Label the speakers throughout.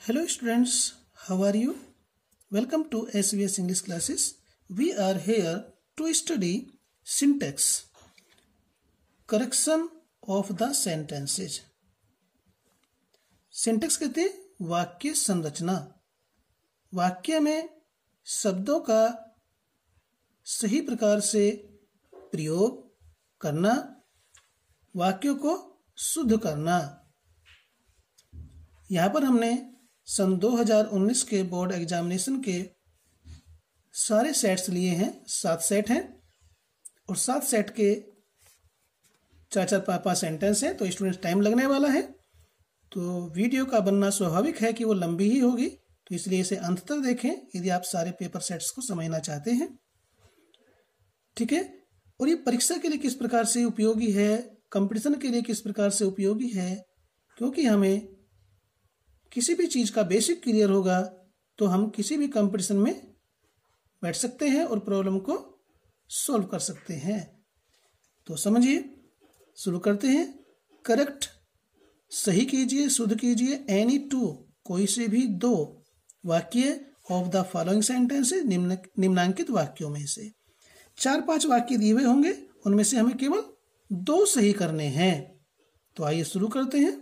Speaker 1: Hello students, how are you? Welcome to SVS English classes. We are here to study syntax, correction of the sentences. Syntax कहते हैं वाक्य संरचना। वाक्य में शब्दों का सही प्रकार से प्रयोग करना, वाक्यों को शुद्ध करना। यहाँ पर हमने सन 2019 के बोर्ड एग्जामिनेशन के सारे सेट्स लिए हैं। 7 सेट हैं और 7 सेट के 4-4 5-5 सेंटेंस हैं, तो स्टूडेंट्स टाइम लगने वाला है। तो वीडियो का बनना स्वाभाविक है कि वो लंबी ही होगी, तो इसलिए इसे अंत तक देखें यदि आप सारे पेपर सेट्स को समझना चाहते हैं। ठीक है। और ये परीक्षा के लिए किस प्रकार से उपयोगी है, कंपटीशन के लिए किस प्रकार से उपयोगी है, क्योंकि हमें किसी भी चीज़ का बेसिक क्लियर होगा तो हम किसी भी कंपटीशन में बैठ सकते हैं और प्रॉब्लम को सॉल्व कर सकते हैं। तो समझिए, शुरू करते हैं। करेक्ट सही कीजिए, शुद्ध कीजिए एनी टू कोई से भी 2 वाक्य ऑफ द फॉलोइंग सेंटेंसेस निम्नांकित वाक्यों में से 4-5 वाक्य दिए हुए होंगे, उनमें से हमें केवल 2 सही करने हैं। तो आइए शुरू करते हैं।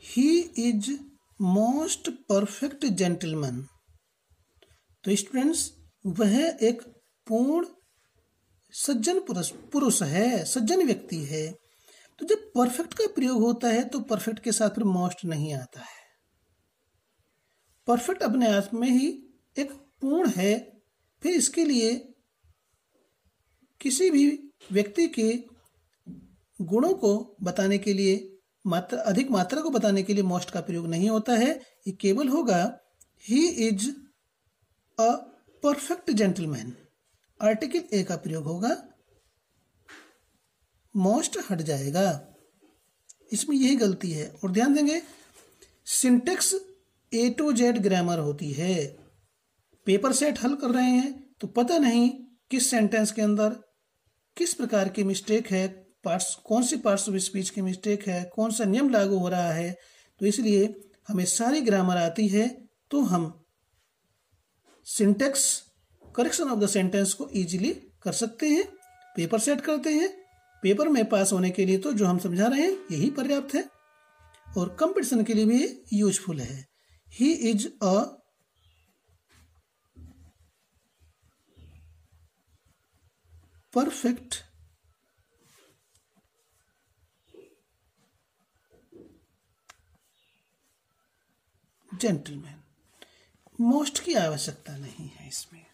Speaker 1: He is most perfect gentleman। तो स्टूडेंट्स, वह एक पूर्ण सज्जन पुरुष है, सज्जन व्यक्ति है। तो जब परफेक्ट का प्रयोग होता है तो परफेक्ट के साथ फिर मोस्ट नहीं आता है। परफेक्ट अपने आप में ही एक पूर्ण है। फिर इसके लिए किसी भी व्यक्ति के गुणों को बताने के लिए, अधिक मात्रा को बताने के लिए मोस्ट का प्रयोग नहीं होता है। ये केवल होगा ही is a perfect gentleman. Article a का प्रयोग होगा, मोस्ट हट जाएगा। इसमें यही गलती है। और ध्यान देंगे, syntax A to Z grammar होती है। पेपर सेट हल कर रहे हैं तो पता नहीं किस सेंटेंस के अंदर किस प्रकार की मिस्टेक है, पार्ट्स कौन सी पार्ट्स ऑफ स्पीच की मिस्टेक है, कौन सा नियम लागू हो रहा है। तो इसलिए हमें सारी ग्रामर आती है तो हम syntax correction of the sentence को इजीली कर सकते हैं। पेपर सेट करते हैं। पेपर में पास होने के लिए तो जो हम समझा रहे हैं यही पर्याप्त है, और कंपटीशन के लिए भी यूजफुल है। ही is a perfect gentleman. Most की आवश्यकता नहीं है इसमें।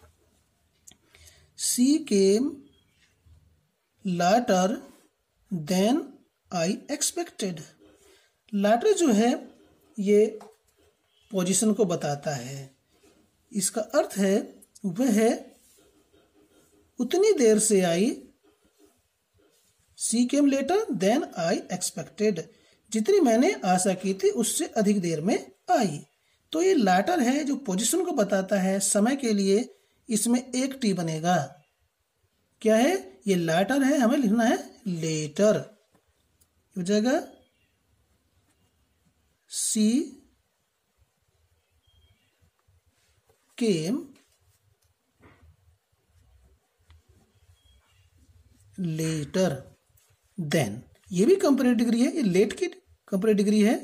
Speaker 1: सी केम लाटर देन आई एक्सपेक्टेड। लाटर जो है ये पोजीशन को बताता है। इसका अर्थ है वह उतनी देर से आई। She came later than I expected, जितनी मैंने आशा की थी उससे अधिक देर में आई। तो ये लाटर है जो पोजीशन को बताता है समय के लिए। इसमें एक टी बनेगा। क्या है ये? लाटर है, हमें लिखना है लेटर। हो जाएगा सी केम लेटर देन। ये भी कंपेरेटिव डिग्री है, ये लेट की कंपेरेटिव डिग्री है।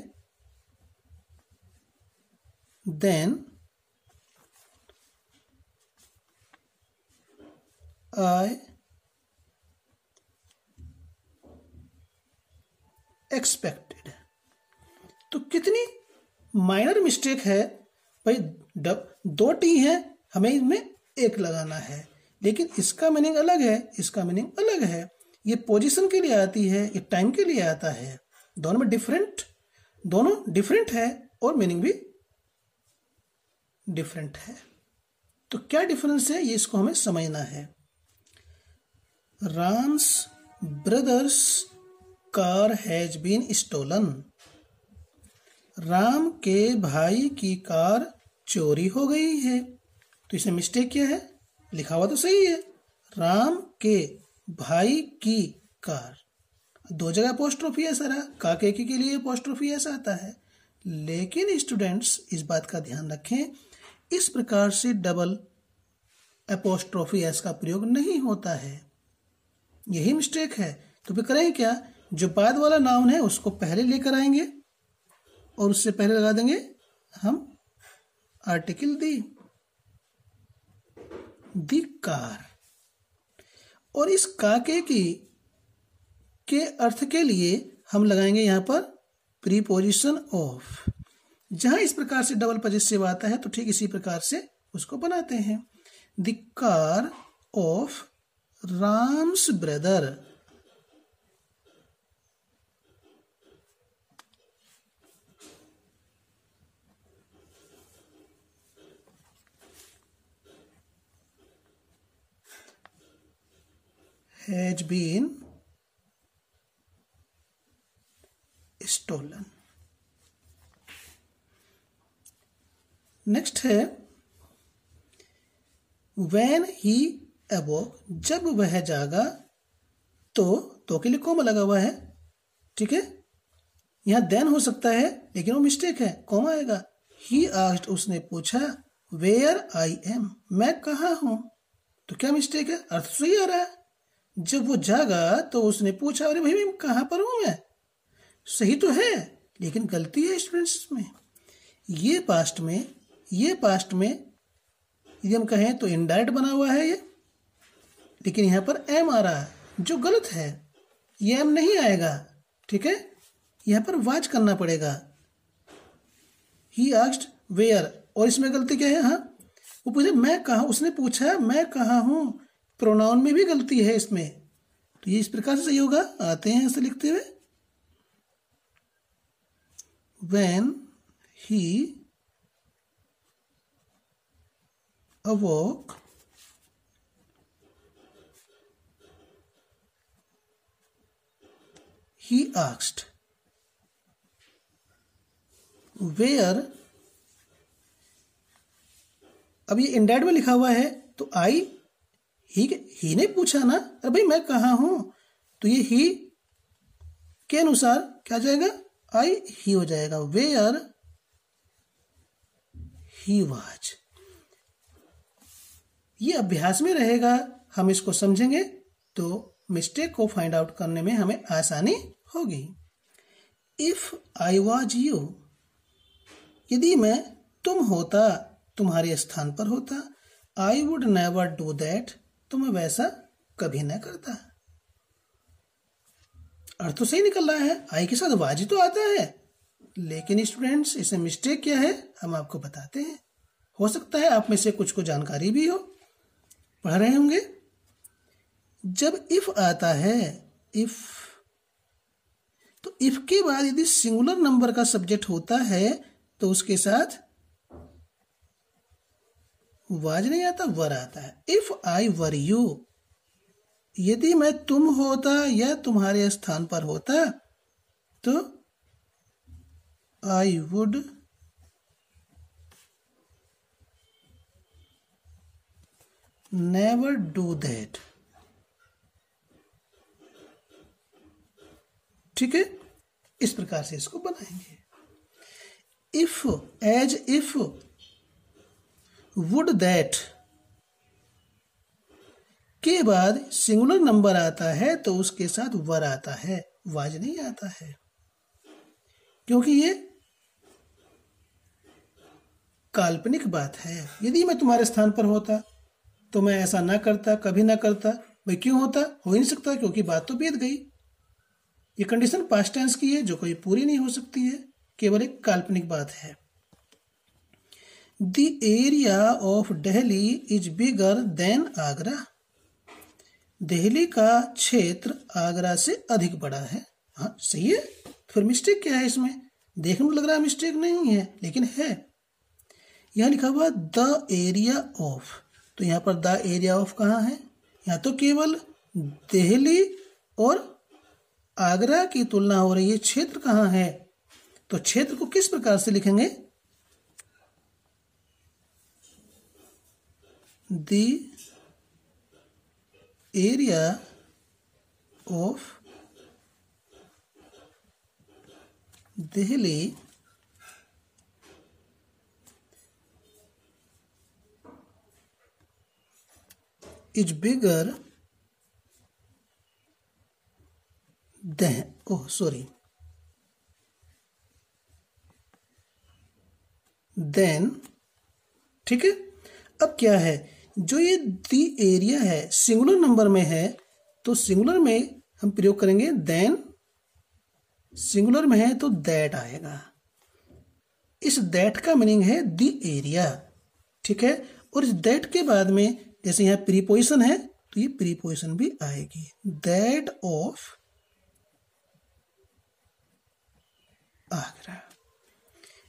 Speaker 1: Then I expected. तो कितनी माइनर मिस्टेक है भाई। 2 टी है, हमें इसमें 1 लगाना है, लेकिन इसका मीनिंग अलग है, इसका मीनिंग अलग है। ये पोजीशन के लिए आती है, ये टाइम के लिए आता है। दोनों में दोनों डिफरेंट है और मीनिंग भी डिफरेंट है। तो क्या डिफरेंस है ये इसको हमें समझना है। Ram's brother's car has been stolen. Ram के भाई की कार चोरी हो गई है। तो इसमें मिस्टेक क्या है? लिखा हुआ तो सही है, राम के भाई की कार। दो जगह अपोस्ट्रोफी ऐसा रहा, काके के लिए अपोस्ट्रोफी ऐसा आता है। लेकिन स्टूडेंट्स इस बात का ध्यान रखें, इस प्रकार से डबल अपोस्ट्रोफी एस का प्रयोग नहीं होता है, यही मिस्टेक है। तो फिर करेंगे क्या, जो बाद वाला नाउन है उसको पहले लेकर आएंगे और उससे पहले लगा देंगे हम आर्टिकल दी कार। और इस काके के अर्थ के लिए हम लगाएंगे यहाँ पर प्रीपोजिशन ऑफ। जहां इस प्रकार से डबल पजेसिव आता है तो ठीक इसी प्रकार से उसको बनाते हैं। The car of Ram's brother. Has been stolen. Next है व्हेन ही अवोक, जब वह जागा। तो के लिए कोमा लगा हुआ है, ठीक है। यहां देन हो सकता है लेकिन वो मिस्टेक है, कोमा आएगा। ही आस्क्ड, उसने पूछा, वेयर आई एम, मैं कहाँ हूं। तो क्या मिस्टेक है, अर्थ सही आ रहा है। जब वो जागा तो उसने पूछा, अरे भाई मैं कहाँ पर हूं, मैं सही तो है लेकिन गलती है स्टूडेंट्स में। ये पास्ट में यदि हम कहें तो इनडायरेक्ट बना हुआ है ये, लेकिन यहाँ पर एम आ रहा है जो गलत है, ये एम नहीं आएगा, ठीक है। यहाँ पर वाज करना पड़ेगा। ही आस्क्ड वेयर, और इसमें गलती क्या है, हाँ वो पूछे मैं कहाँ, उसने पूछा मैं कहाँ हूँ, प्रोनाउन में भी गलती है इसमें। तो ये इस प्रकार से सही होगा, आते हैं ऐसे लिखते हुए। When he awoke, he asked, where। अब ये इंडायरेक्ट में लिखा हुआ है तो आई ही ने पूछा ना, अरे भाई मैं कहाँ हूं, तो ये ही के अनुसार क्या जाएगा, आई ही हो जाएगा। Where he was. ये अभ्यास में रहेगा, हम इसको समझेंगे तो मिस्टेक को फाइंड आउट करने में हमें आसानी होगी। इफ आई वाज यू, यदि मैं तुम होता, तुम्हारे स्थान पर होता। आई वुड नेवर डू दैट, तो मैं वैसा कभी न करता। अर्थ तो सही निकल रहा है, आई के साथ वाजी तो आता है, लेकिन स्टूडेंट्स इसमें मिस्टेक क्या है हम आपको बताते हैं। हो सकता है आप में से कुछ को जानकारी भी हो, पढ़ रहे होंगे। जब इफ आता है, इफ, तो इफ के बाद यदि सिंगुलर नंबर का सब्जेक्ट होता है तो उसके साथ वाज नहीं आता, वर आता है। इफ आई वर यू, यदि मैं तुम होता या तुम्हारे स्थान पर होता तो I would never do that, ठीक है। इस प्रकार से इसको बनाएंगे। If, as if, would that के बाद सिंगुलर नंबर आता है तो उसके साथ वर आता है, वाज नहीं आता है, क्योंकि ये काल्पनिक बात है। यदि मैं तुम्हारे स्थान पर होता तो मैं ऐसा ना करता, कभी ना करता। भाई क्यों होता, हो ही नहीं सकता, क्योंकि बात तो बीत गई। ये कंडीशन पास्ट टेंस की है जो कोई पूरी नहीं हो सकती है, केवल एक काल्पनिक बात है। The area of Delhi is bigger than Agra, Delhi का क्षेत्र आगरा से अधिक बड़ा है। हाँ सही है, फिर मिस्टेक क्या है इसमें, देखने में लग रहा है मिस्टेक नहीं है लेकिन है। यहां लिखा हुआ द एरिया ऑफ, तो यहां पर द एरिया ऑफ कहाँ है, यहाँ तो केवल दिल्ली और आगरा की तुलना हो रही है, क्षेत्र कहाँ है। तो क्षेत्र को किस प्रकार से लिखेंगे, the area of Delhi is bigger than ठीक है। अब क्या है, जो ये दी एरिया है सिंगुलर नंबर में है तो सिंगुलर में हम प्रयोग करेंगे देन, सिंगुलर में है तो दैट आएगा। इस दैट का मीनिंग है दी एरिया, ठीक है। और इस दैट के बाद में जैसे यहाँ प्रीपोजिशन है तो ये प्रीपोजिशन भी आएगी, दैट ऑफ आगरा।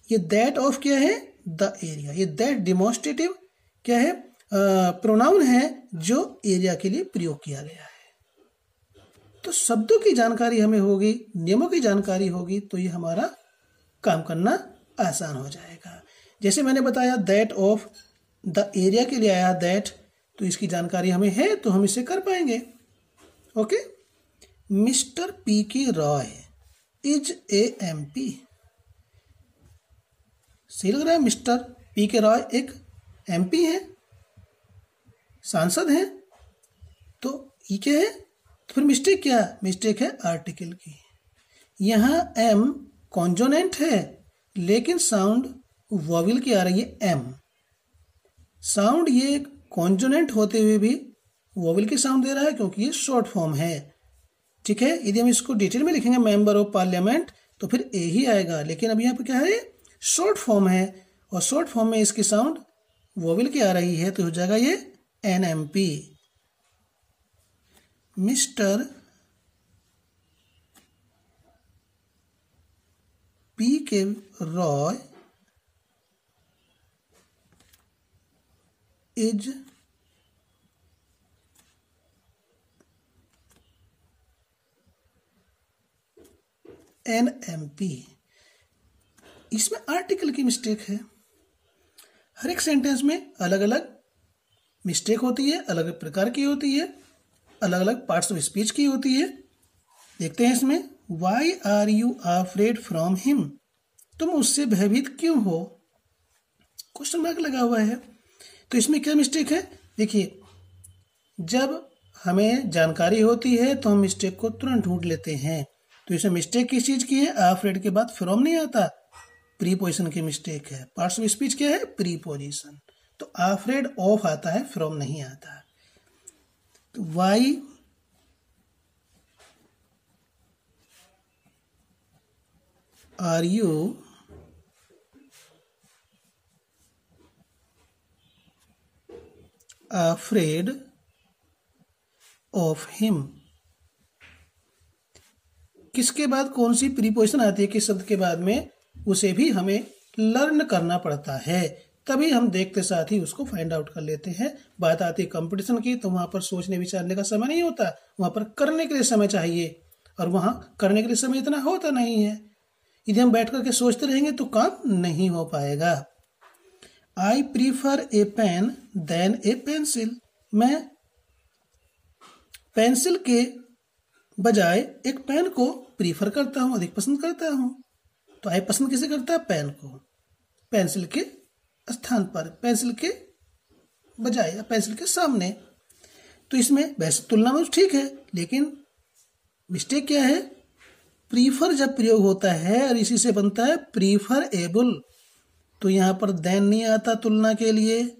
Speaker 1: ये दैट ऑफ क्या है, द एरिया। ये दैट डिमॉन्स्ट्रेटिव क्या है, प्रोनाउन है जो एरिया के लिए प्रयोग किया गया है। तो शब्दों की जानकारी हमें होगी, नियमों की जानकारी होगी तो ये हमारा काम करना आसान हो जाएगा। जैसे मैंने बताया दैट ऑफ द एरिया के लिए आया दैट, तो इसकी जानकारी हमें है तो हम इसे कर पाएंगे। ओके, मिस्टर पी के रॉय इज ए MP। सही लग रहा है, मिस्टर पी के रॉय एक MP है, सांसद हैं। तो ये क्या है, तो फिर मिस्टेक क्या, मिस्टेक है आर्टिकल की। यहाँ M कॉन्जोनेंट है लेकिन साउंड वॉवेल की आ रही है M। साउंड ये कॉन्जोनेंट होते हुए भी वॉवेल की साउंड दे रहा है क्योंकि ये शॉर्ट फॉर्म है, ठीक है। यदि हम इसको डिटेल में लिखेंगे मेंबर ऑफ पार्लियामेंट तो फिर ए ही आएगा, लेकिन अब यहाँ पे क्या है, शॉर्ट फॉर्म है और शॉर्ट फॉर्म में इसकी साउंड वॉवेल की आ रही है तो हो जाएगा ये NMP। मिस्टर पी के रॉय इज NMP। इसमें आर्टिकल की मिस्टेक है। हर एक सेंटेंस में अलग अलग मिस्टेक होती है, अलग अलग प्रकार की होती है, अलग अलग पार्ट्स ऑफ स्पीच की होती है। देखते हैं इसमें, why are you afraid from him, तुम उससे भयभीत क्यों हो, क्वेश्चन मार्क लगा हुआ है। तो इसमें क्या मिस्टेक है, देखिए जब हमें जानकारी होती है तो हम मिस्टेक को तुरंत ढूंढ लेते हैं। तो इसमें मिस्टेक किस चीज की है, अफ्रेड के बाद फ्रॉम नहीं आता, प्रीपोजिशन की मिस्टेक है। पार्ट्स ऑफ स्पीच क्या है, प्रीपोजिशन। तो अफ्रेड ऑफ आता है, फ्रॉम नहीं आता। तो why are you afraid of him, किसके बाद कौन सी प्रीपोजिशन आती है, किस शब्द के बाद में, उसे भी हमें लर्न करना पड़ता है। तभी हम देखते साथ ही उसको फाइंड आउट कर लेते हैं। बात आती है कंपटीशन की तो वहां पर सोचने विचारने का समय नहीं होता, वहां पर करने के लिए समय चाहिए और वहां करने के लिए समय इतना होता नहीं है। यदि हम बैठ करके सोचते रहेंगे तो काम नहीं हो पाएगा। I prefer a pen then a pencil, मैं पेंसिल के बजाय एक पेन को प्रीफर करता हूं, अधिक पसंद करता हूं। तो आई पसंद किसे करता है, पेन को, पेंसिल के स्थान पर, पेंसिल के बजाय या पेंसिल के सामने। तो इसमें वैसे तुलना में ठीक है, लेकिन मिस्टेक क्या है, प्रीफर जब प्रयोग होता है और इसी से बनता है प्रीफर एबल, तो यहां पर देन नहीं आता तुलना के लिए।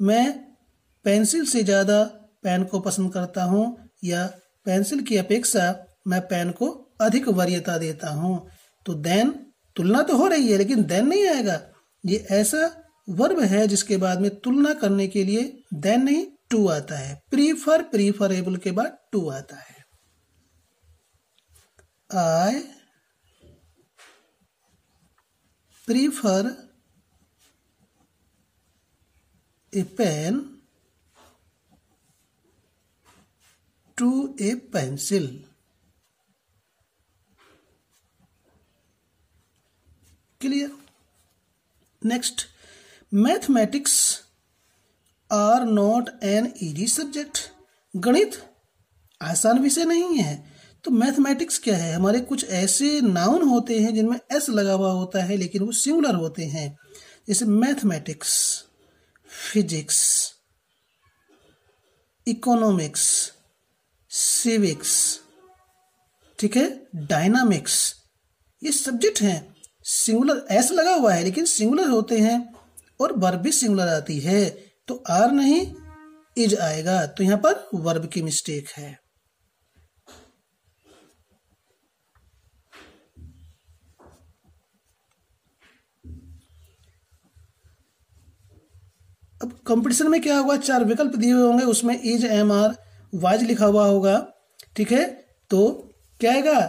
Speaker 1: मैं पेंसिल से ज्यादा पेन को पसंद करता हूं या पेंसिल की अपेक्षा मैं पेन को अधिक वरीयता देता हूं। तो देन तुलना तो हो रही है लेकिन देन नहीं आएगा। ये ऐसा वर्ब है जिसके बाद में तुलना करने के लिए देन नहीं टू आता है। प्रीफर, प्रीफरेबल के बाद टू आता है। I prefer a pen to a pencil. Clear. Next, mathematics are not an easy subject. गणित आसान विषय नहीं है। तो मैथमेटिक्स क्या है, हमारे कुछ ऐसे नाउन होते हैं जिनमें एस लगा हुआ होता है लेकिन वो सिंगुलर होते हैं, जैसे मैथमेटिक्स, फिजिक्स, इकोनॉमिक्स, सिविक्स, ठीक है, डायनामिक्स, ये सब्जेक्ट हैं, सिंगुलर एस लगा हुआ है लेकिन सिंगुलर होते हैं और वर्ब भी सिंगुलर आती है, तो आर नहीं इज आएगा, तो यहां पर वर्ब की मिस्टेक है। अब कंपटीशन में क्या होगा, 4 विकल्प दिए हुए होंगे, उसमें इज, एम, आर, वाज लिखा हुआ होगा, ठीक है, तो क्या आएगा,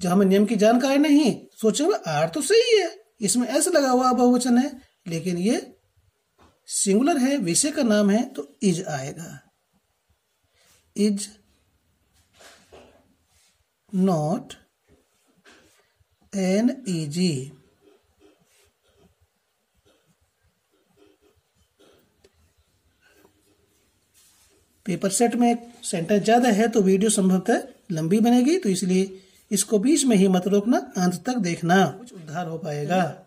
Speaker 1: जब हमें नियम की जानकारी नहीं, सोचेंगे आर तो सही है, इसमें एस लगा हुआ बहुवचन है लेकिन ये सिंगुलर है, विषय का नाम है, तो इज आएगा। Is not an easy, paper set में सेंटेंस ज़्यादा है तो वीडियो संभवतः लंबी बनेगी, तो इसलिए इसको बीच में ही मत रोकना, अंत तक देखना, कुछ उद्धार हो पाएगा।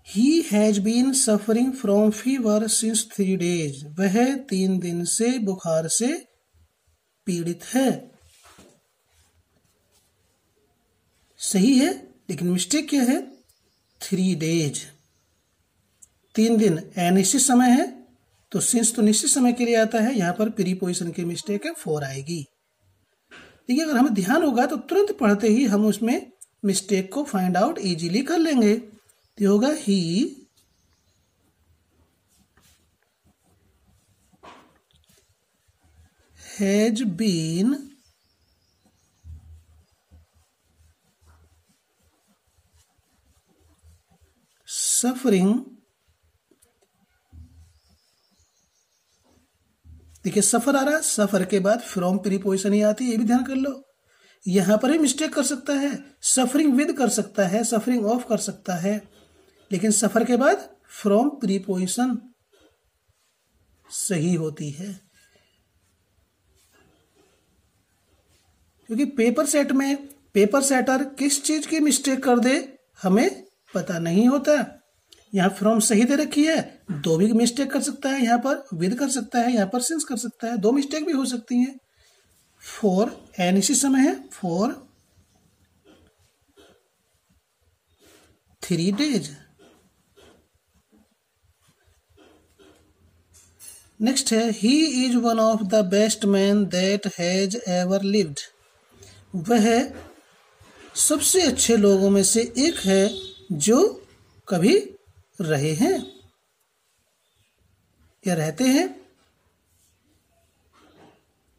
Speaker 1: He has been suffering from fever since 3 days. वह 3 दिन से बुखार से पीड़ित है। सही है लेकिन मिस्टेक क्या है, 3 days, 3 दिन, अनिश्चित समय है तो सिंस तो निश्चित समय के लिए आता है, यहां पर प्रीपोजिशन की मिस्टेक है, 4 आएगी। देखिए अगर हमें ध्यान होगा तो तुरंत पढ़ते ही हम उसमें मिस्टेक को फाइंड आउट इजीली कर लेंगे, तो होगा ही हैज बीन सफरिंग, देखिए सफर आ रहा है, सफर के बाद फ्रॉम प्रीपोजिशन ही आती है, ये भी ध्यान कर लो। यहां पर भी मिस्टेक कर सकता है, सफरिंग विद कर सकता है, सफरिंग ऑफ कर सकता है, लेकिन सफर के बाद फ्रॉम प्रीपोजिशन सही होती है, क्योंकि पेपर सेट में पेपर सेटर किस चीज की मिस्टेक कर दे हमें पता नहीं होता। यहाँ फ्रॉम सही दे रखी है, 2 भी मिस्टेक कर सकता है, यहाँ पर विद कर सकता है, यहाँ पर सिंस कर सकता है, 2 मिस्टेक भी हो सकती हैं। 4 अनिश्चित समय है, 4 3 days। नेक्स्ट है he is one of the best man that has ever lived, वह सबसे अच्छे लोगों में से एक है जो कभी रहे हैं या रहते हैं,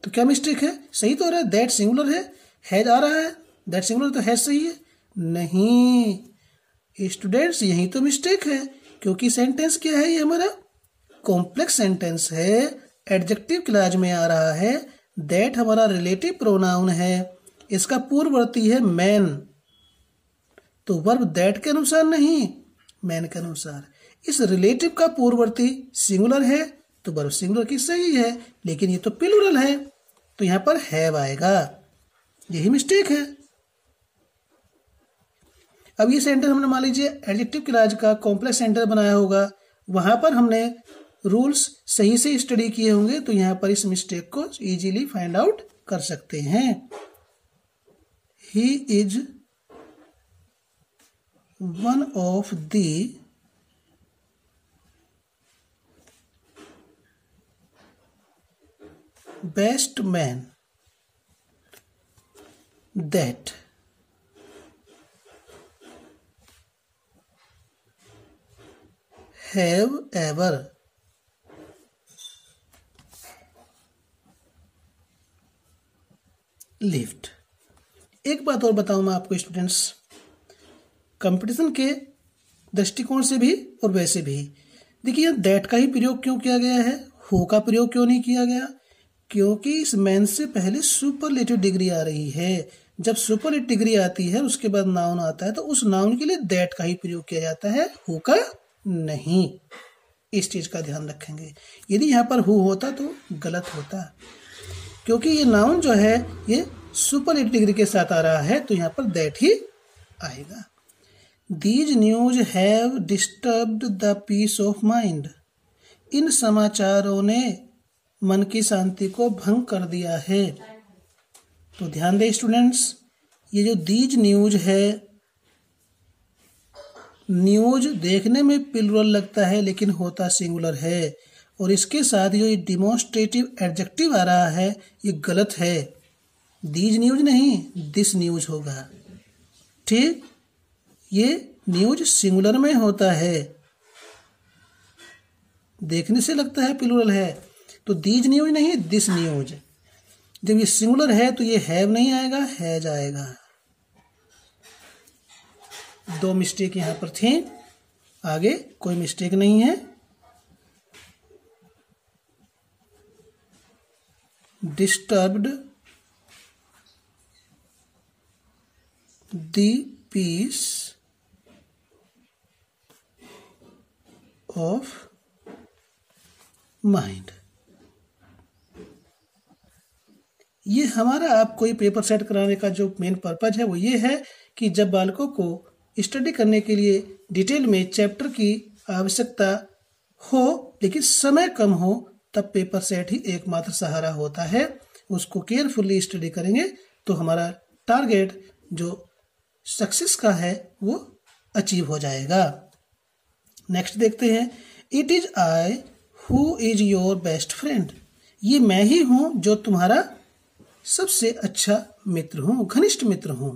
Speaker 1: तो क्या मिस्टेक है, सही तो हो रहा है, दैट सिंगुलर है, हैज आ रहा है, दैट सिंगुलर तो हैज सही है, नहीं स्टूडेंट्स यही तो मिस्टेक है, क्योंकि सेंटेंस क्या है, ये हमारा कॉम्प्लेक्स सेंटेंस है, एडजेक्टिव क्लॉज में आ रहा है, दैट हमारा रिलेटिव प्रोनाउन है, इसका पूर्ववर्ती है मैन, तो वर्ब दैट के अनुसार नहीं मैन के अनुसार, इस रिलेटिव का पूर्ववर्ती सिंगुलर है तो वर्ब सिंगुलर की सही है, लेकिन ये तो प्लूरल है तो यहां पर हैव आएगा, यही मिस्टेक है। अब ये सेंटेंस हमने मान लीजिए एडजेक्टिव क्लॉज का कॉम्प्लेक्स सेंटेंस बनाया होगा, वहां पर हमने रूल्स सही से स्टडी किए होंगे, तो यहां पर इस मिस्टेक को इजीली फाइंड आउट कर सकते हैं। He is one of the best man that have ever lived. एक बात और बताऊं मैं आपको स्टूडेंट्स, कंपटीशन के दृष्टिकोण से भी और वैसे भी, देखिए दैट का ही प्रयोग क्यों किया गया है, हो का प्रयोग क्यों नहीं किया गया, क्योंकि इस मैन से पहले सुपरलेटिव डिग्री आ रही है, जब सुपरलेटिव डिग्री आती है उसके बाद नाउन आता है तो उस नाउन के लिए दैट का ही प्रयोग किया जाता है, हु का नहीं, इस चीज का ध्यान रखेंगे। यदि यहाँ पर हु होता तो गलत होता। क्योंकि ये नाउन जो है ये सुपरलेटिव डिग्री के साथ आ रहा है, तो यहाँ पर दैट ही आएगा। These news have disturbed the peace of mind. इन समाचारों ने मन की शांति को भंग कर दिया है। तो ध्यान दें स्टूडेंट्स, ये जो दीज न्यूज है, न्यूज देखने में प्लूरल लगता है लेकिन होता सिंगुलर है, और इसके साथ जो ये डिमॉन्स्ट्रेटिव एडजेक्टिव आ रहा है ये गलत है। दीज न्यूज नहीं, दिस न्यूज होगा। ठीक, ये न्यूज सिंगुलर में होता है, देखने से लगता है प्लूरल है, तो दीज न्यूज नहीं, दिस न्यूज। जब ये सिंगुलर है तो ये हैव नहीं आएगा, हैज आएगा। दो मिस्टेक यहां पर थी, आगे कोई मिस्टेक नहीं है। Disturbed the peace of mind. ये हमारा आपको ये पेपर सेट कराने का जो मेन पर्पज है वो ये है कि जब बालकों को स्टडी करने के लिए डिटेल में चैप्टर की आवश्यकता हो लेकिन समय कम हो, तब पेपर सेट ही एकमात्र सहारा होता है। उसको केयरफुली स्टडी करेंगे तो हमारा टारगेट जो सक्सेस का है वो अचीव हो जाएगा। नेक्स्ट देखते हैं, it is I who is your best friend. ये मैं ही हूं जो तुम्हारा सबसे अच्छा मित्र हूं, घनिष्ठ मित्र हूं।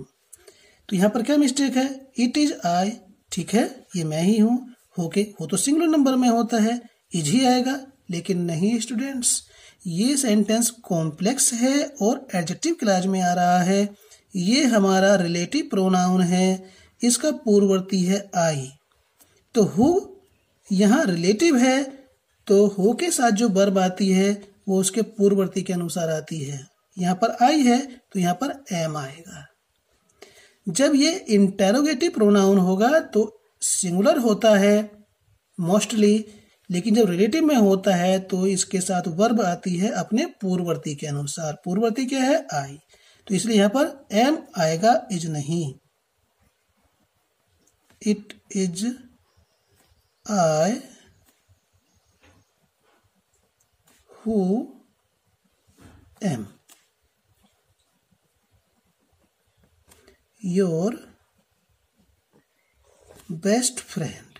Speaker 1: तो यहां पर क्या मिस्टेक है, इट इज आई, ठीक है, ये मैं ही हूं, हो तो सिंगुलर नंबर में होता है, इज ही आएगा, लेकिन नहीं स्टूडेंट्स, ये सेंटेंस कॉम्प्लेक्स है और एडजेक्टिव क्लॉज में आ रहा है। ये हमारा रिलेटिव प्रोनाउन है, इसका पूर्ववर्ती है आई। तो हु यहाँ रिलेटिव है, तो हु के साथ जो वर्ब आती है वो उसके पूर्ववर्ती के अनुसार आती है। यहाँ पर आई है तो यहाँ पर एम आएगा। जब ये इंटेरोगेटिव प्रोनाउन होगा तो सिंगुलर होता है मोस्टली, लेकिन जब रिलेटिव में होता है तो इसके साथ वर्ब आती है अपने पूर्ववर्ती के अनुसार। पूर्ववर्ती क्या है, आई, तो इसलिए यहाँ पर एम आएगा, इज नहीं। It is I who am your best friend.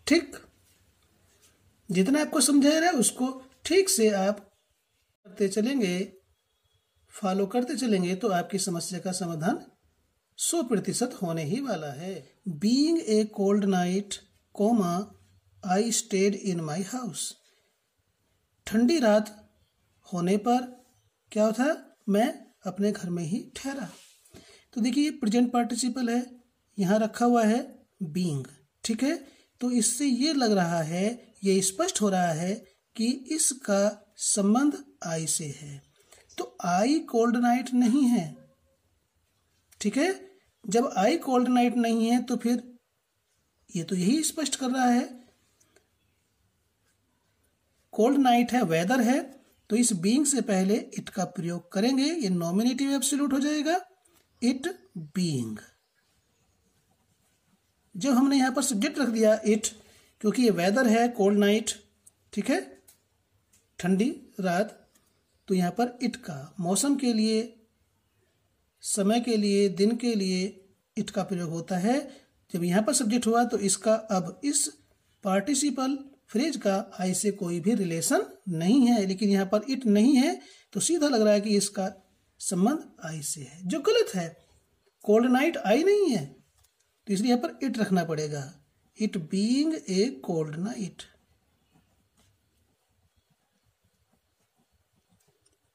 Speaker 1: ठीक, जितना आपको समझाया रहा है उसको ठीक से आप करते चलेंगे, फॉलो करते चलेंगे तो आपकी समस्या का समाधान 100% होने ही वाला है। Being a cold night, I stayed in my house. ठंडी रात होने पर क्या था, मैं अपने घर में ही ठहरा। तो देखिए ये प्रेजेंट पार्टिसिपल है, यहाँ रखा हुआ है बीइंग, ठीक है, तो इससे ये लग रहा है, ये स्पष्ट हो रहा है कि इसका संबंध आई से है। तो आई कोल्ड नाइट नहीं है, ठीक है। जब आई कोल्ड नाइट नहीं है तो फिर ये तो यही स्पष्ट कर रहा है, कोल्ड नाइट है, वेदर है, तो इस बीइंग से पहले इट का प्रयोग करेंगे, ये नॉमिनेटिव एब्सोल्यूट हो जाएगा, इट बीइंग। जब हमने यहां पर सब्जेक्ट रख दिया इट, क्योंकि ये वेदर है कोल्ड नाइट, ठीक है, ठंडी रात, तो यहां पर इट का मौसम के लिए, समय के लिए, दिन के लिए इट का प्रयोग होता है। जब यहां पर सब्जेक्ट हुआ तो इसका अब इस पार्टिसिपल फ्रेज का आई से कोई भी रिलेशन नहीं है, लेकिन यहाँ पर इट नहीं है तो सीधा लग रहा है कि इसका संबंध आई से है, जो गलत है। कोल्ड नाइट आई नहीं है, तो इसलिए यहाँ पर इट रखना पड़ेगा, it being a cold night.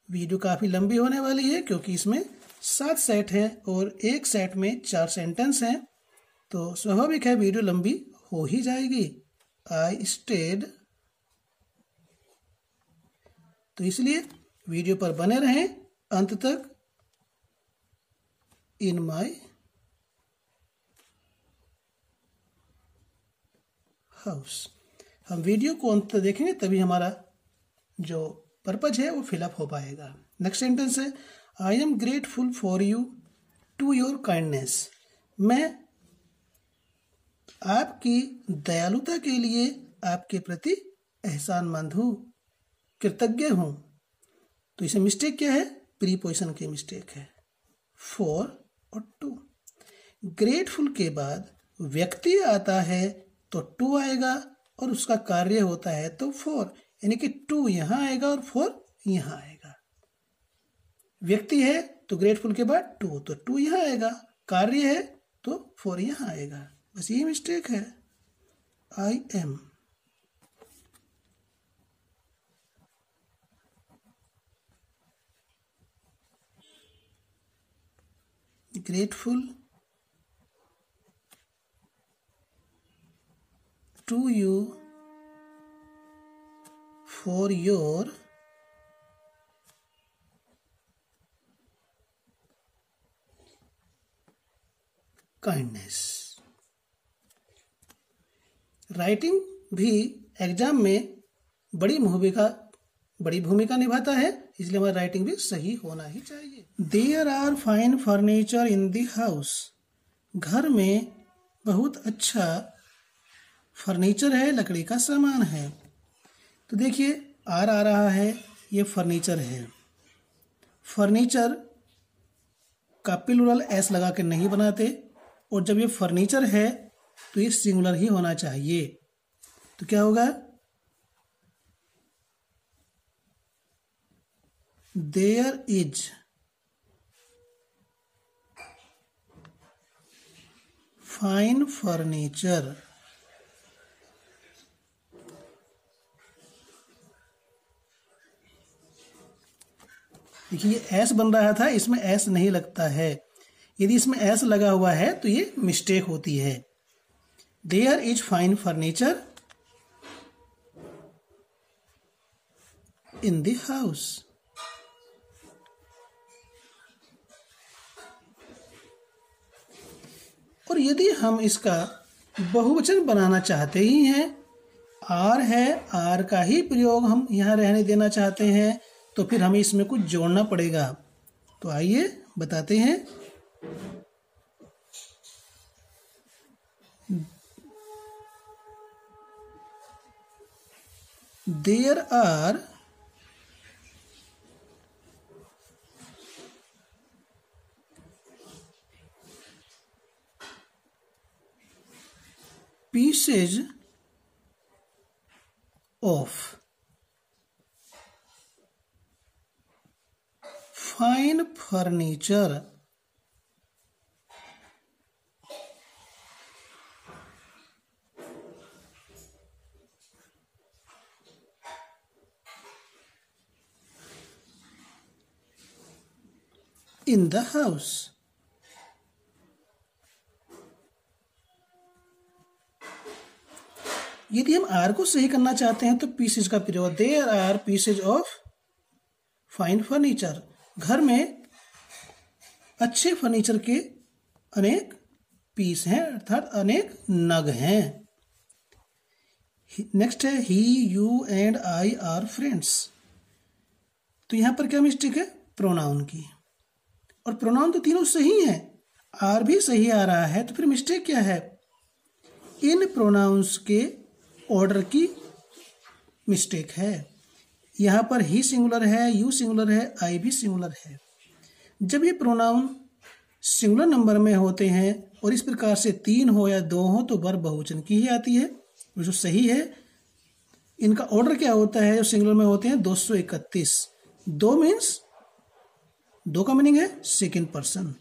Speaker 1: Video काफी लंबी होने वाली है क्योंकि इसमें 7 सेट है और एक सेट में 4 सेंटेंस हैं, तो स्वाभाविक है वीडियो लंबी हो ही जाएगी। आई स्टेड, तो इसलिए वीडियो पर बने रहें अंत तक। इन माई हाउस, हम वीडियो को अंत तक देखेंगे तभी हमारा जो पर्पज है वो फिलअप हो पाएगा। नेक्स्ट सेंटेंस है I am grateful for you to your kindness. मैं आपकी दयालुता के लिए आपके प्रति एहसानमंद हूँ, कृतज्ञ हूँ। तो इसे मिस्टेक क्या है? प्रीपोजिशन की मिस्टेक है, फॉर और टू। ग्रेटफुल के बाद व्यक्ति आता है तो टू आएगा और उसका कार्य होता है तो फॉर, यानी कि टू यहाँ आएगा और फॉर यहाँ आएगा। व्यक्ति है तो ग्रेटफुल के बाद टू, तो टू यहाँ आएगा। कार्य है तो फॉर यहाँ आएगा। बस ये मिस्टेक है। I am grateful to you for your kindness. Writing भी एग्जाम में बड़ी भूमिका निभाता है, इसलिए हमारा राइटिंग भी सही होना ही चाहिए। There are fine furniture in the house. घर में बहुत अच्छा फर्नीचर है, लकड़ी का सामान है। तो देखिए आर आ रहा है, ये फर्नीचर है। फर्नीचर का प्लूरल एस लगा के नहीं बनाते, और जब ये फर्नीचर है तो ये सिंगुलर ही होना चाहिए। तो क्या होगा? देयर इज फाइन फर्नीचर देखिए एस बन रहा था, इसमें एस नहीं लगता है। यदि इसमें एस लगा हुआ है तो ये मिस्टेक होती है। There is fine furniture in the house. और यदि हम इसका बहुवचन बनाना चाहते ही हैं, आर है, आर का ही प्रयोग हम यहाँ रहने देना चाहते हैं, तो फिर हमें इसमें कुछ जोड़ना पड़ेगा। तो आइए बताते हैं। There are pieces of fine furniture in the house। यदि हम आर को सही करना चाहते हैं तो पीसेज का प्रयोग, there are pieces of fine furniture. घर में अच्छे फर्नीचर के अनेक पीस हैं, अर्थात अनेक नग हैं। नेक्स्ट है ही, you and I are friends. तो यहां पर क्या मिस्टेक है? प्रोनाउन की। और प्रोनाउन तो तीनों सही हैं, आर भी सही आ रहा है, तो फिर मिस्टेक क्या है? इन प्रोनाउंस के ऑर्डर की मिस्टेक है। यहाँ पर ही सिंगुलर है, यू सिंगुलर है, आई भी सिंगुलर है। जब ये प्रोनाउन सिंगुलर नंबर में होते हैं और इस प्रकार से 3 हो या 2 हो तो वर्ब बहुवचन की ही आती है, जो सही है। इनका ऑर्डर क्या होता है? जो सिंगुलर में होते हैं 231। 2 मीन्स 2 का मीनिंग है सेकेंड पर्सन।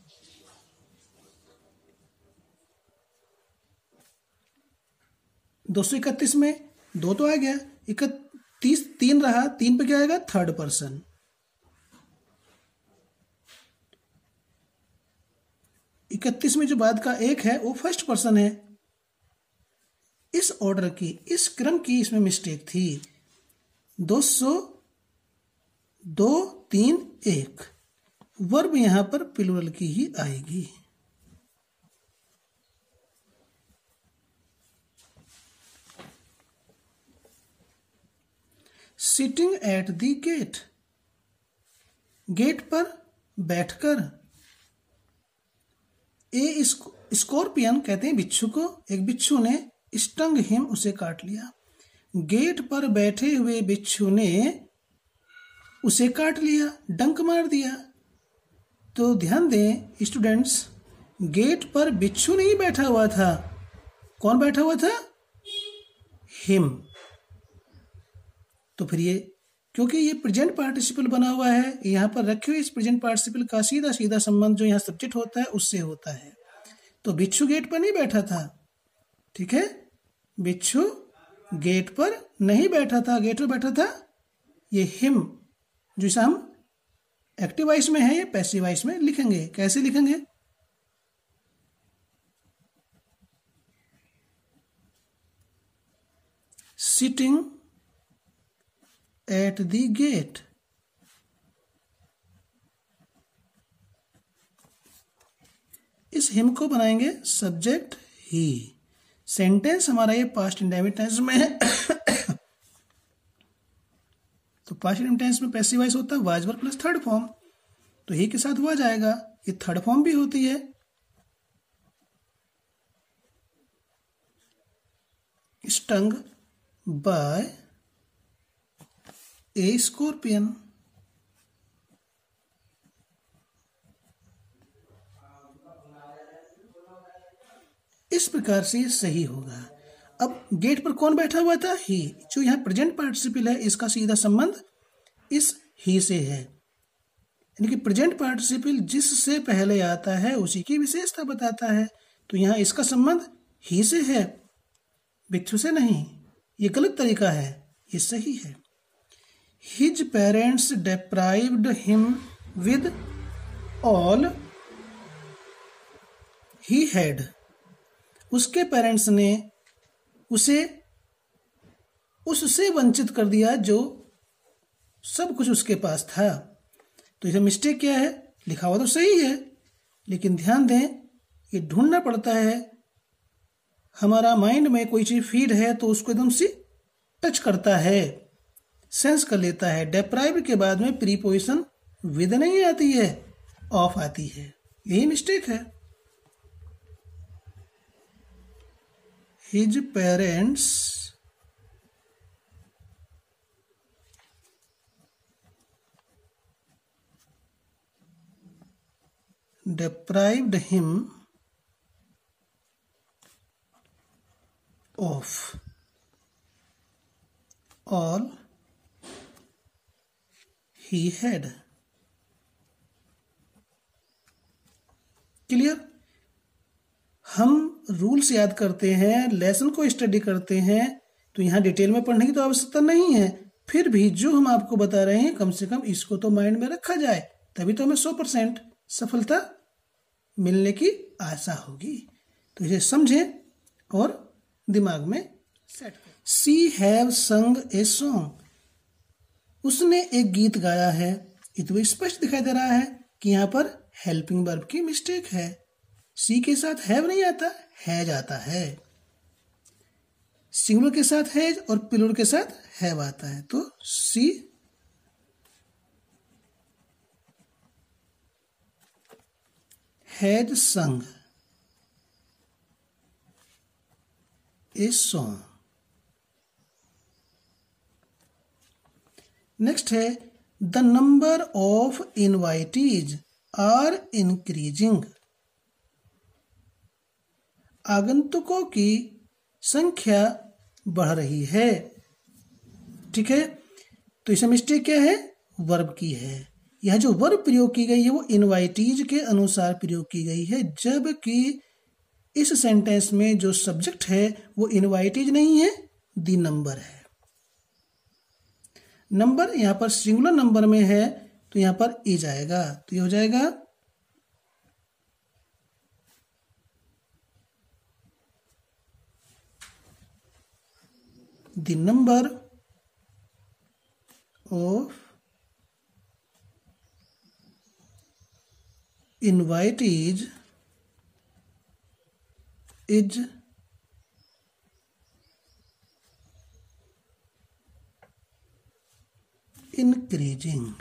Speaker 1: दो 231 में 2 तो आ गया, 31 3 रहा, 3 पे क्या आएगा? Third person. इकतीस में जो बाद का 1 है वो फर्स्ट पर्सन है। इस ऑर्डर की, इस क्रम की इसमें मिस्टेक थी। 200 2 3 1 वर्ब यहां पर प्लूरल की ही आएगी। Sitting at the gate, gate पर बैठकर। ए स्कॉर्पियन कहते हैं बिच्छू को, एक बिच्छू ने स्टंग हिम, उसे काट लिया। गेट पर बैठे हुए बिच्छू ने उसे काट लिया, डंक मार दिया। तो ध्यान दें स्टूडेंट्स, गेट पर बिच्छू नहीं बैठा हुआ था, कौन बैठा हुआ था? हिम। तो फिर ये, क्योंकि ये प्रेजेंट पार्टिसिपल बना हुआ है, यहाँ पर रखे हुए इस प्रेजेंट पार्टिसिपल का सीधा सीधा संबंध जो यहाँ सब्जेक्ट होता है उससे होता है। तो बिच्छू गेट पर नहीं बैठा था, ठीक है, बिच्छू गेट पर नहीं बैठा था, गेट पर बैठा था ये हिम, जिसे हम एक्टिव वॉइस में है या पैसिव वॉइस में लिखेंगे। कैसे लिखेंगे? Sitting at the gate. इस हिम को बनाएंगे सब्जेक्ट ही। सेंटेंस हमारा ये पास्ट इंडेफिनिट टेंस में है। तो पास्ट इंडेफिनिट टेंस में पैसिव वॉइस होता है was verb plus third form, तो ही के साथ हुआ जाएगा। ये थर्ड फॉर्म भी होती है। स्टंग बाय ए स्कॉर्पियन। इस प्रकार से ये सही होगा। अब गेट पर कौन बैठा हुआ था? ही। जो यहाँ प्रेजेंट पार्टिसिपल है इसका सीधा संबंध इस ही से है, यानी कि प्रेजेंट पार्टिसिपल जिससे पहले आता है उसी की विशेषता बताता है। तो यहाँ इसका संबंध ही से है, बिच्छू से नहीं। ये गलत तरीका है, ये सही है। His parents deprived him with all he had। उसके पेरेंट्स ने उसे उससे वंचित कर दिया जो सब कुछ उसके पास था। तो इसमें मिस्टेक क्या है? लिखा हुआ तो सही है, लेकिन ध्यान दें ये ढूंढना पड़ता है। हमारा माइंड में कोई चीज फीड है तो उसको एकदम से टच करता है, सेंस कर लेता है। डेप्राइव्ड के बाद में प्रीपोजिशन विद नहीं आती है, ऑफ आती है, यही मिस्टेक है। His parents deprived him of all he had। Clear? हम रूल्स याद करते हैं, लेसन को स्टडी करते हैं, तो यहाँ डिटेल में पढ़ने की तो आवश्यकता नहीं है। फिर भी जो हम आपको बता रहे हैं कम से कम इसको तो माइंड में रखा जाए, तभी तो हमें 100% सफलता मिलने की आशा होगी। तो इसे समझें और दिमाग में सेट करें। सी हैव संग ए सॉन्ग। उसने एक गीत गाया है। ये तो स्पष्ट दिखाई दे रहा है कि यहाँ पर हेल्पिंग वर्ब की मिस्टेक है। सी के साथ हैव नहीं आता, हैज आता है। सिंगुलर के साथ हैज और प्लूरल के साथ हैव आता है। तो she has sung a song. Next है the number of invitees are increasing. आगंतुकों की संख्या बढ़ रही है। ठीक है, तो इसमें मिस्टेक क्या है? वर्ब की है। यह जो वर्ब प्रयोग की गई है वो इनवाइटीज के अनुसार प्रयोग की गई है, जबकि इस सेंटेंस में जो सब्जेक्ट है वो इनवाइटीज नहीं है, द नंबर है। नंबर यहां पर सिंगुलर नंबर में है तो यहां पर इज आएगा, तो ये हो जाएगा the number of invitees is increasing.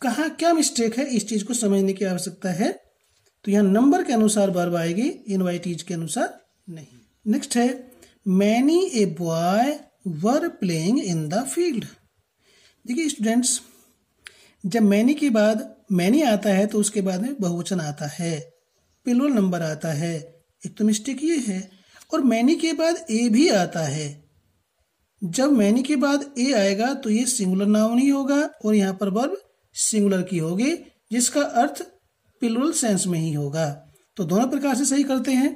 Speaker 1: कहाँ क्या मिस्टेक है, इस चीज को समझने की आवश्यकता है। तो यहाँ नंबर के अनुसार वर्ब आएगी, इनवाइटीज के अनुसार नहीं। नेक्स्ट है many a boy were playing in the field. देखिए स्टूडेंट्स, जब मैनी के बाद मैनी आता है तो उसके बाद में बहुवचन आता है, प्लूरल नंबर आता है। एक तो मिस्टेक ये है। और मैनी के बाद ए भी आता है। जब मैनी के बाद ए आएगा तो ये सिंगुलर नाउन ही होगा और यहाँ पर वर्ब सिंगुलर की होगी, जिसका अर्थ प्लूरल सेंस में ही होगा। तो दोनों प्रकार से सही करते हैं।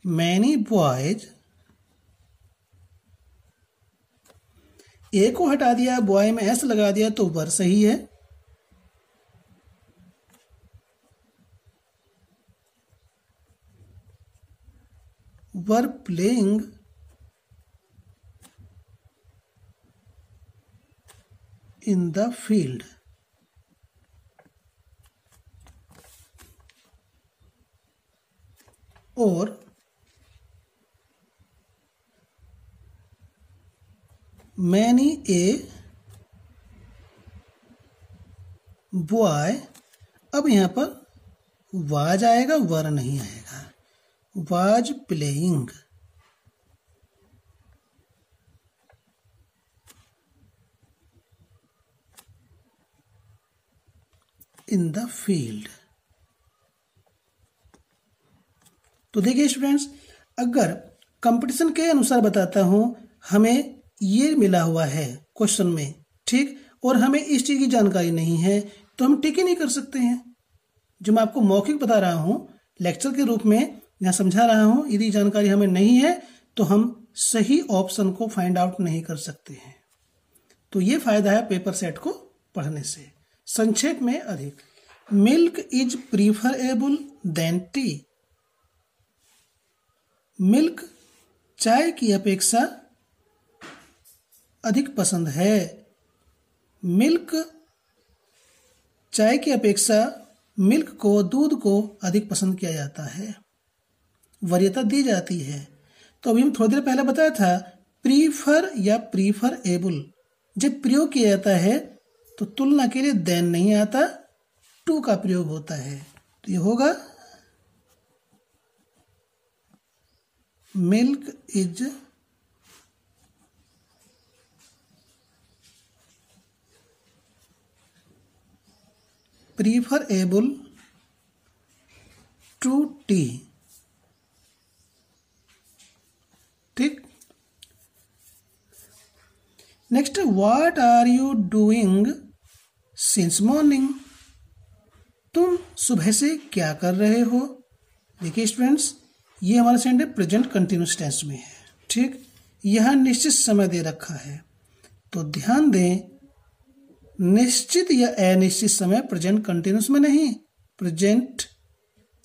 Speaker 1: मैनी बॉयज, ए को हटा दिया, बॉय में एस लगा दिया तो वर सही है। Were playing in the field. और मैनी ए बॉय, अब यहां पर वाज आएगा, वर नहीं आएगा। Was playing in the field. तो देखिए स्टूडेंट्स, अगर कंपटीशन के अनुसार बताता हूं, हमें ये मिला हुआ है क्वेश्चन में, ठीक, और हमें इस चीज की जानकारी नहीं है, तो हम टिक ही नहीं कर सकते हैं। जो मैं आपको मौखिक बता रहा हूं, लेक्चर के रूप में यहाँ समझा रहा हूं, यदि जानकारी हमें नहीं है तो हम सही ऑप्शन को फाइंड आउट नहीं कर सकते हैं। तो ये फायदा है पेपर सेट को पढ़ने से। संक्षेप में अधिक, milk is preferable than tea. Milk चाय की अपेक्षा अधिक पसंद है। मिल्क चाय की अपेक्षा मिल्क को, दूध को अधिक पसंद किया जाता है, वरीयता दी जाती है। तो अभी हम थोड़ी देर पहले बताया था, प्रीफर या प्रीफरेबल जब प्रयोग किया जाता है तो तुलना के लिए देन नहीं आता, टू का प्रयोग होता है। तो ये होगा milk is preferable to tea. ठीक। Next, what are you doing since morning. तुम सुबह से क्या कर रहे हो। देखिए स्टूडेंट्स, ये हमारा सेंटेंस प्रेजेंट कंटिन्यूअस टेंस में है, ठीक। यहां निश्चित समय दे रखा है, तो ध्यान दें, निश्चित या अनिश्चित समय प्रेजेंट कंटिन्यूअस में नहीं, प्रेजेंट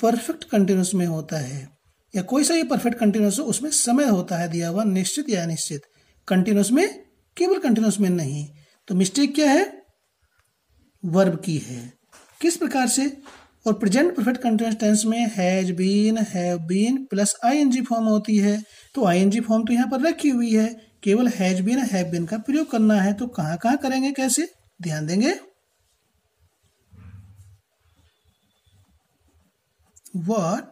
Speaker 1: परफेक्ट कंटिन्यूअस में होता है, या कोई सा ये परफेक्ट कंटिन्यूअस हो उसमें समय होता है दिया हुआ, निश्चित या अनिश्चित। कंटिन्यूअस में केवल कंटिन्यूअस में नहीं। तो मिस्टेक क्या है, वर्ब की है। किस प्रकार से, और प्रेजेंट परफेक्ट कंटिन्यूअस टेंस में has been, have been plus ING form होती है। तो आईएनजी फॉर्म तो यहाँ पर रखी हुई है, केवल हैज बीन, हैव बीन का प्रयोग करना है। तो कहाँ कहाँ करेंगे, कैसे, ध्यान देंगे। व्हाट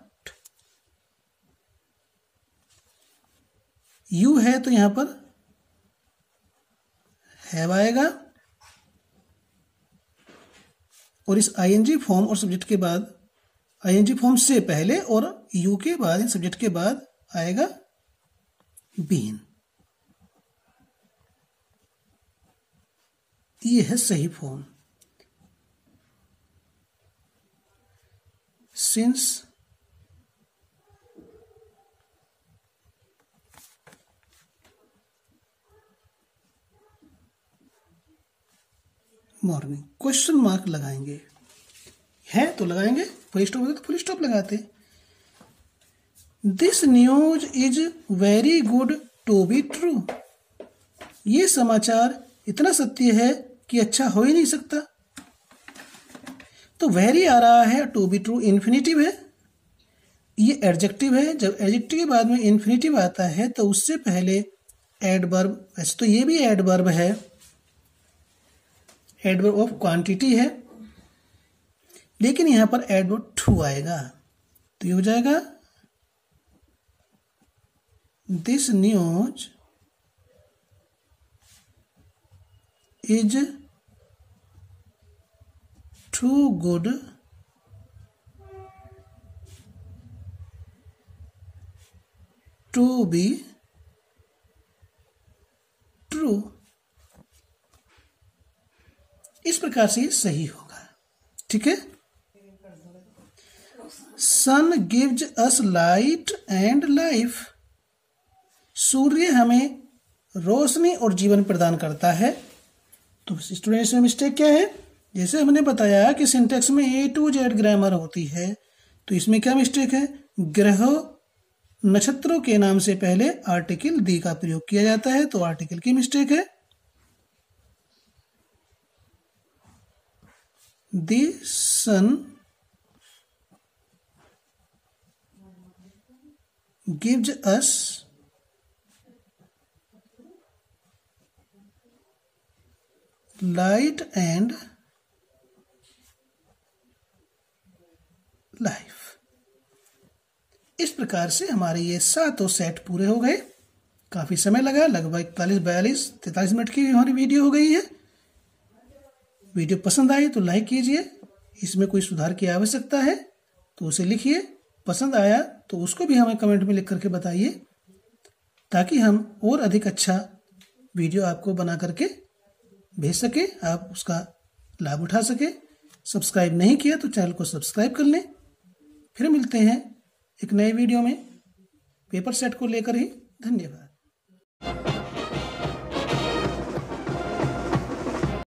Speaker 1: यू है तो यहां पर हैव आएगा, और इस आईएनजी फॉर्म और सब्जेक्ट के बाद, आईएनजी फॉर्म से पहले और यू के बाद, सब्जेक्ट के बाद आएगा बीन। ये है सही form. Since morning, question mark लगाएंगे, है तो लगाएंगे, फुल स्टॉप है तो फुल स्टॉप लगाते। This news is very good to be true. ये समाचार इतना सत्य है कि अच्छा हो ही नहीं सकता। तो वेरी आ रहा है, टू बी ट्रू इन्फिनेटिव है, ये एडजेक्टिव है। जब एडजेक्टिव के बाद में इन्फिनेटिव आता है तो उससे पहले एडवर्ब, वैसे तो ये भी एडवर्ब है, एडवर्ब ऑफ क्वांटिटी है, लेकिन यहां पर एडवर्ब टू आएगा तो ये हो जाएगा this news is too good to be true. इस प्रकार से ये सही होगा। ठीक है। Sun gives us light and life. सूर्य हमें रोशनी और जीवन प्रदान करता है। तो स्टूडेंट्स में मिस्टेक क्या है? जैसे हमने बताया कि सिंटेक्स में A to Z ग्रामर होती है, तो इसमें क्या मिस्टेक है? ग्रहों नक्षत्रों के नाम से पहले आर्टिकल दी का प्रयोग किया जाता है, तो आर्टिकल की मिस्टेक है। The sun gives us light and life. इस प्रकार से हमारे ये 7 सेट पूरे हो गए। काफी समय लगा, लगभग 41-42-43 मिनट की हमारी वीडियो हो गई है। वीडियो पसंद आई तो लाइक कीजिए। इसमें कोई सुधार की आवश्यकता है तो उसे लिखिए। पसंद आया तो उसको भी हमें कमेंट में लिख करके बताइए, ताकि हम और अधिक अच्छा वीडियो आपको बना करके भेज सके, आप उसका लाभ उठा सके। सब्सक्राइब नहीं किया तो चैनल को सब्सक्राइब कर लें। फिर मिलते हैं एक नए वीडियो में पेपर सेट को लेकर ही। धन्यवाद।